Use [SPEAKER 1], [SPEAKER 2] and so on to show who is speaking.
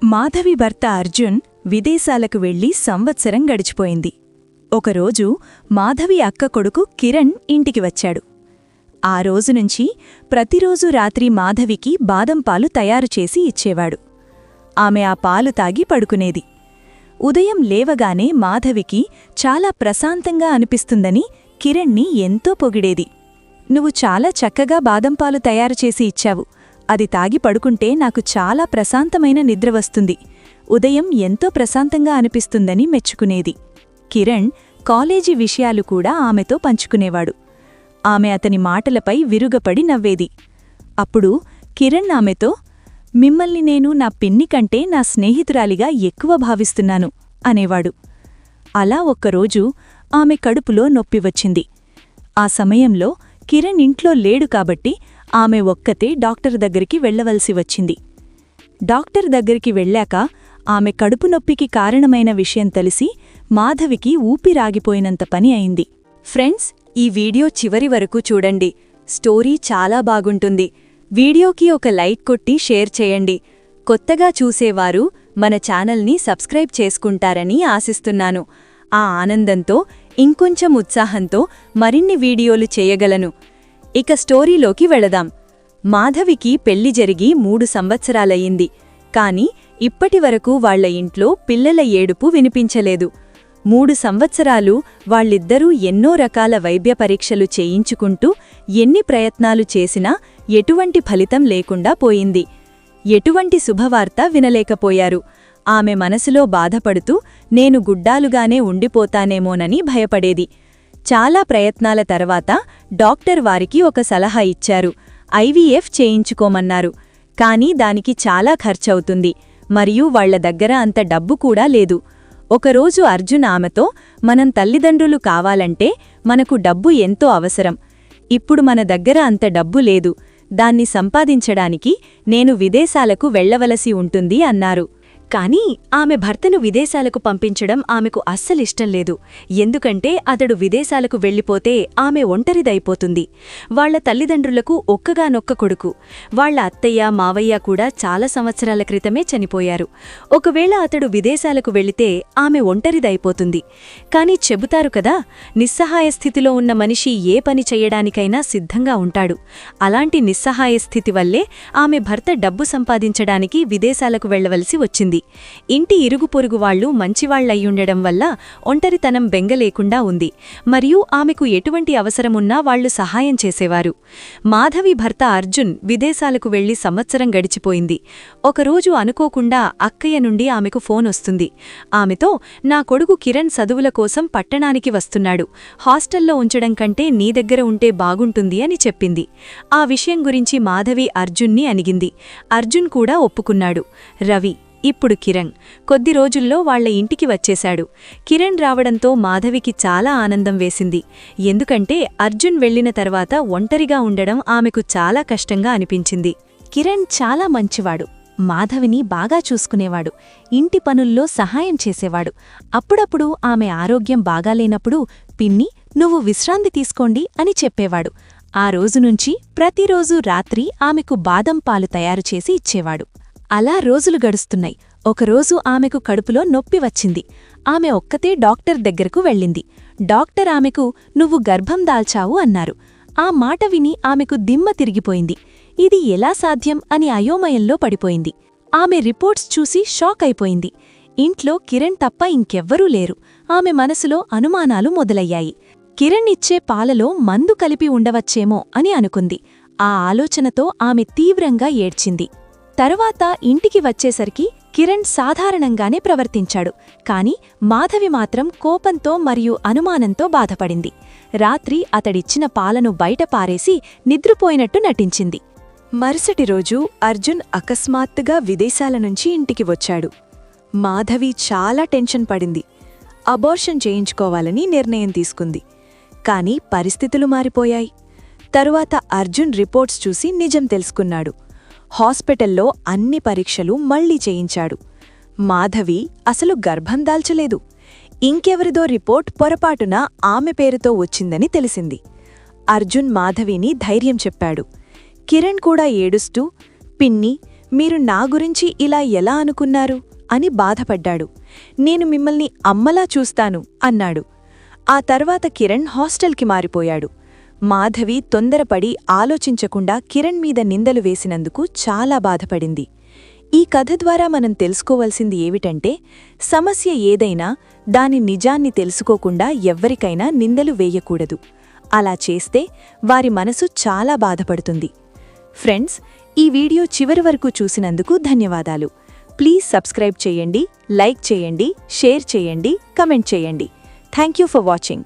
[SPEAKER 1] మాధవి భర్త అర్జున్ విదేశాలకు వెళ్లి సంవత్సరం గడిచిపోయింది. ఒకరోజు మాధవి అక్క కొడుకు కిరణ్ ఇంటికి వచ్చాడు. ఆ రోజునుంచి ప్రతిరోజు రాత్రి మాధవికి బాదం పాలు తయారుచేసి ఇచ్చేవాడు. ఆమె ఆ పాలు తాగి పడుకునేది. ఉదయం లేవగానే మాధవికి చాలా ప్రశాంతంగా అనిపిస్తుందని కిరణ్ని ఎంతో పొగిడేది. "నువ్వు చాలా చక్కగా బాదం పాలు తయారుచేసి ఇచ్చావు. అది తాగి పడుకుంటే నాకు చాలా ప్రశాంతమైన నిద్ర వస్తుంది. ఉదయం ఎంతో ప్రశాంతంగా అనిపిస్తుందని మెచ్చుకునేది. కిరణ్ కాలేజీ విషయాలు కూడా ఆమెతో పంచుకునేవాడు. ఆమె అతని మాటలపై విరుగపడి నవ్వేది. అప్పుడు కిరణ్ ఆమెతో, "మిమ్మల్ని నేను నా పిన్ని కంటే నా స్నేహితురాలిగా ఎక్కువ భావిస్తున్నాను" అనేవాడు. అలా ఒక్కరోజు ఆమె కడుపులో నొప్పి వచ్చింది. ఆ సమయంలో కిరణ్ ఇంట్లో లేడు కాబట్టి ఆమె ఒక్కతే డాక్టర్ దగ్గరికి వెళ్లవలసి వచ్చింది. డాక్టర్ దగ్గరికి వెళ్ళాక ఆమె కడుపు నొప్పికి కారణమైన విషయం తెలిసి మాధవికి ఊపిరాగిపోయినంత పని అయింది. ఫ్రెండ్స్, ఈ వీడియో చివరి వరకు చూడండి. స్టోరీ చాలా బాగుంటుంది. వీడియోకి ఒక లైక్ కొట్టి షేర్ చేయండి. కొత్తగా చూసేవారు మన ఛానల్ని సబ్స్క్రైబ్ చేసుకుంటారని ఆశిస్తున్నాను. ఆ ఆనందంతో ఇంకొంచెం ఉత్సాహంతో మరిన్ని వీడియోలు చేయగలను. ఇక స్టోరీలోకి వెళదాం. మాధవికి పెళ్లి జరిగి 3 సంవత్సరాలయ్యింది. కాని ఇప్పటివరకు వాళ్ల ఇంట్లో పిల్లల ఏడుపు వినిపించలేదు. 3 సంవత్సరాలు వాళ్ళిద్దరూ ఎన్నో రకాల వైద్య పరీక్షలు చేయించుకుంటూ ఎన్ని ప్రయత్నాలు చేసినా ఎటువంటి ఫలితం లేకుండా పోయింది. ఎటువంటి శుభవార్త వినలేకపోయారు. ఆమె మనసులో బాధపడుతూ నేను గుడ్డాలుగానే ఉండిపోతానేమోనని భయపడేది. చాలా ప్రయత్నాల తర్వాత డాక్టర్ వారికి ఒక సలహా ఇచ్చారు. ఐవీఎఫ్ చేయించుకోమన్నారు. కానీ దానికి చాలా ఖర్చవుతుంది మరియు వాళ్ల దగ్గర అంత డబ్బు కూడా లేదు. ఒకరోజు అర్జున్ ఆమెతో, "మనం తల్లిదండ్రులు కావాలంటే మనకు డబ్బు ఎంతో అవసరం. ఇప్పుడు మన దగ్గర అంత డబ్బు లేదు. దాన్ని సంపాదించడానికి నేను విదేశాలకు వెళ్లవలసి ఉంటుంది" అన్నారు. కానీ ఆమె భర్తను విదేశాలకు పంపించడం ఆమెకు అస్సలిష్టం లేదు. ఎందుకంటే అతడు విదేశాలకు వెళ్ళిపోతే ఆమె ఒంటరిదైపోతుంది. వాళ్ల తల్లిదండ్రులకు ఒక్కగానొక్క కొడుకు. వాళ్ల అత్తయ్య మావయ్య కూడా చాలా సంవత్సరాల క్రితమే చనిపోయారు. ఒకవేళ అతడు విదేశాలకు వెళితే ఆమె ఒంటరిదైపోతుంది. కాని చెబుతారు కదా, నిస్సహాయ స్థితిలో ఉన్న మనిషి ఏ పని చెయ్యడానికైనా సిద్ధంగా ఉంటాడు. అలాంటి నిస్సహాయ స్థితి వల్లే ఆమె భర్త డబ్బు సంపాదించడానికి విదేశాలకు వెళ్లవలసి వచ్చింది. ఇంటి ఇరుగు పొరుగు వాళ్లు మంచివాళ్లయ్యుండడం వల్ల ఒంటరితనం బెంగలేకుండా ఉంది. మరియు ఆమెకు ఎటువంటి అవసరమున్నా వాళ్లు సహాయం చేసేవారు. మాధవి భర్త అర్జున్ విదేశాలకు వెళ్లి సంవత్సరం గడిచిపోయింది. ఒకరోజు అనుకోకుండా అక్కయ్య నుండి ఆమెకు ఫోన్ వస్తుంది. ఆమెతో, "నా కొడుకు కిరణ్ చదువుల కోసం పట్టణానికి వస్తున్నాడు. హాస్టల్లో ఉంచడం కంటే నీ దగ్గర ఉంటే బాగుంటుంది" అని చెప్పింది. ఆ విషయం గురించి మాధవి అర్జున్ని అడిగింది. అర్జున్ కూడా ఒప్పుకున్నాడు. రవి, ఇప్పుడు కిరణ్ కొద్ది రోజుల్లో వాళ్ల ఇంటికి వచ్చేశాడు. కిరణ్ రావడంతో మాధవికి చాలా ఆనందం వేసింది. ఎందుకంటే అర్జున్ వెళ్లిన తర్వాత ఒంటరిగా ఉండడం ఆమెకు చాలా కష్టంగా అనిపించింది. కిరణ్ చాలా మంచివాడు. మాధవిని బాగా చూసుకునేవాడు. ఇంటి పనుల్లో సహాయం చేసేవాడు. అప్పుడప్పుడు ఆమె ఆరోగ్యం బాగాలేనప్పుడు, "పిన్ని, నువ్వు విశ్రాంతి తీసుకోండి" అని చెప్పేవాడు. ఆ రోజునుంచి ప్రతిరోజూ రాత్రి ఆమెకు బాదం పాలు తయారుచేసి ఇచ్చేవాడు. అలా రోజులు గడుస్తున్నాయి. ఒకరోజు ఆమెకు కడుపులో నొప్పి వచ్చింది. ఆమె ఒక్కతే డాక్టర్ దగ్గరకు వెళ్ళింది. డాక్టర్ ఆమెకు, "నువ్వు గర్భం దాల్చావు" అన్నారు. ఆ మాట విని ఆమెకు దిమ్మ తిరిగిపోయింది. ఇది ఎలా సాధ్యం అని అయోమయంలో పడిపోయింది. ఆమె రిపోర్ట్స్ చూసి షాక్ అయిపోయింది. ఇంట్లో కిరణ్ తప్ప ఇంకెవ్వరూ లేరు. ఆమె మనసులో అనుమానాలు మొదలయ్యాయి. కిరణ్ ఇచ్చే పాలలో మందు కలిపి ఉండవచ్చేమో అని అనుకుంది. ఆ ఆలోచనతో ఆమె తీవ్రంగా ఏడ్చింది. తరువాత ఇంటికి వచ్చేసరికి కిరణ్ సాధారణంగానే ప్రవర్తించాడు. కాని మాధవి మాత్రం కోపంతో మరియు అనుమానంతో బాధపడింది. రాత్రి అతడిచ్చిన పాలను బయట పారేసి నిద్రపోయినట్టు నటించింది. మరుసటి రోజు అర్జున్ అకస్మాత్తుగా విదేశాల నుంచి ఇంటికి వచ్చాడు. మాధవి చాలా టెన్షన్ పడింది. అబార్షన్ చేయించుకోవాలని నిర్ణయం తీసుకుంది. కాని పరిస్థితులు మారిపోయాయి. తరువాత అర్జున్ రిపోర్ట్స్ చూసి నిజం తెలుసుకున్నాడు. హాస్పిటల్లో అన్ని పరీక్షలు మళ్లీ చేయించాడు. మాధవి అసలు గర్భం దాల్చలేదు. ఇంకెవరిదో రిపోర్ట్ పొరపాటున ఆమె పేరుతో వచ్చిందని తెలిసింది. అర్జున్ మాధవిని ధైర్యం చెప్పాడు. కిరణ్ కూడా ఏడుస్తూ, "పిన్ని, మీరు నా గురించి ఇలా ఎలా అనుకున్నారు అని బాధపడ్డాడు. నేను మిమ్మల్ని అమ్మలా చూస్తాను అన్నాడు. ఆ తర్వాత కిరణ్ హాస్టల్కి మారిపోయాడు. మాధవి తొందరపడి ఆలోచించకుండా కిరణ్ మీద నిందలు వేసినందుకు చాలా బాధపడింది. ఈ కథ ద్వారా మనం తెలుసుకోవలసింది ఏమిటంటే, సమస్య ఏదైనా దాని నిజాన్ని తెలుసుకోకుండా ఎవ్వరికైనా నిందలు వేయకూడదు. అలా చేస్తే వారి మనసు చాలా బాధపడుతుంది. ఫ్రెండ్స్, ఈ వీడియో చివరి వరకు చూసినందుకు ధన్యవాదాలు. ప్లీజ్ సబ్స్క్రైబ్ చేయండి, లైక్ చేయండి, షేర్ చేయండి, కమెంట్ చేయండి. Thank you for watching.